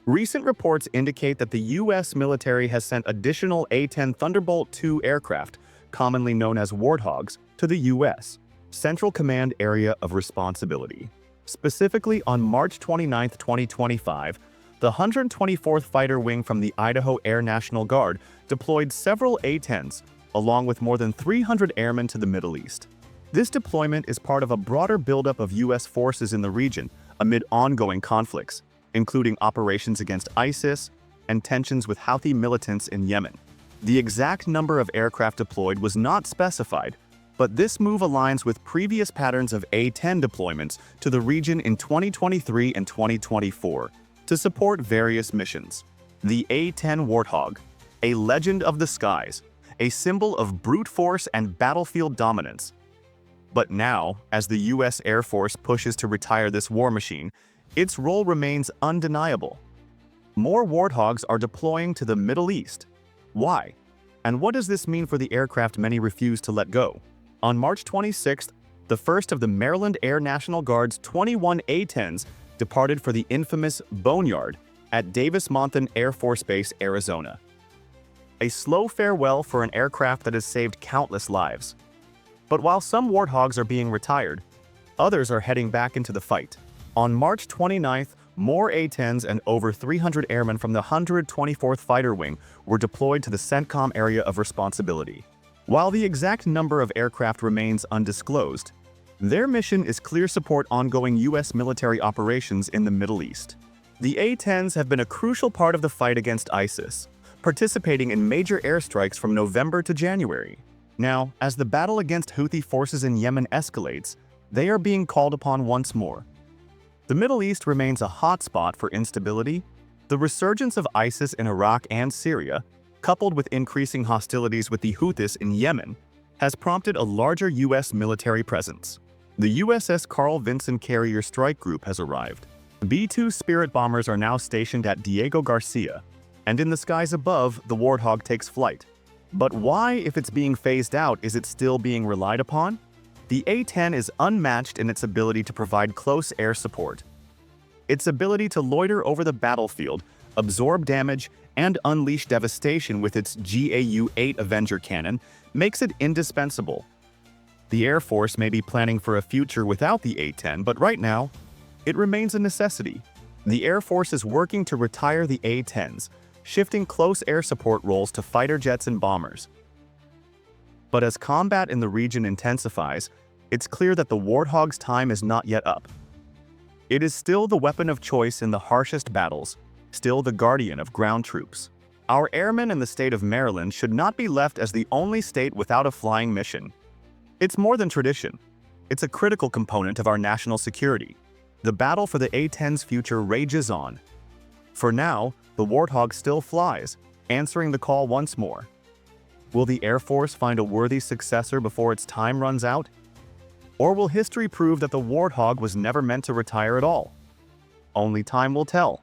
Recent reports indicate that the U.S. military has sent additional A-10 Thunderbolt II aircraft, commonly known as Warthogs, to the U.S. Central Command Area of Responsibility. Specifically, on March 29, 2025, the 124th Fighter Wing from the Idaho Air National Guard deployed several A-10s, along with more than 300 airmen to the Middle East. This deployment is part of a broader buildup of U.S. forces in the region amid ongoing conflicts, including operations against ISIS and tensions with Houthi militants in Yemen. The exact number of aircraft deployed was not specified, but this move aligns with previous patterns of A-10 deployments to the region in 2023 and 2024 to support various missions. The A-10 Warthog, a legend of the skies, a symbol of brute force and battlefield dominance. But now, as the U.S. Air Force pushes to retire this war machine, its role remains undeniable. More Warthogs are deploying to the Middle East. Why? And what does this mean for the aircraft many refuse to let go? On March 26th, the first of the Maryland Air National Guard's 21 A-10s departed for the infamous Boneyard at Davis-Monthan Air Force Base, Arizona. A slow farewell for an aircraft that has saved countless lives. But while some Warthogs are being retired, others are heading back into the fight. On March 29th, more A-10s and over 300 airmen from the 124th Fighter Wing were deployed to the CENTCOM Area of Responsibility. While the exact number of aircraft remains undisclosed, their mission is clear support ongoing U.S. military operations in the Middle East. The A-10s have been a crucial part of the fight against ISIS, participating in major airstrikes from November to January. Now, as the battle against Houthi forces in Yemen escalates, they are being called upon once more. The Middle East remains a hotspot for instability. The resurgence of ISIS in Iraq and Syria, coupled with increasing hostilities with the Houthis in Yemen, has prompted a larger U.S. military presence. The USS Carl Vinson Carrier Strike Group has arrived. B-2 Spirit bombers are now stationed at Diego Garcia, and in the skies above, the Warthog takes flight. But why, if it's being phased out, is it still being relied upon? The A-10 is unmatched in its ability to provide close air support. Its ability to loiter over the battlefield, absorb damage, and unleash devastation with its GAU-8 Avenger cannon makes it indispensable. The Air Force may be planning for a future without the A-10, but right now, it remains a necessity. The Air Force is working to retire the A-10s, shifting close air support roles to fighter jets and bombers. But as combat in the region intensifies, it's clear that the Warthog's time is not yet up. It is still the weapon of choice in the harshest battles, still the guardian of ground troops. Our airmen in the state of Maryland should not be left as the only state without a flying mission. It's more than tradition. It's a critical component of our national security. The battle for the A-10's future rages on. For now, the Warthog still flies, answering the call once more. Will the Air Force find a worthy successor before its time runs out? Or will history prove that the Warthog was never meant to retire at all? Only time will tell.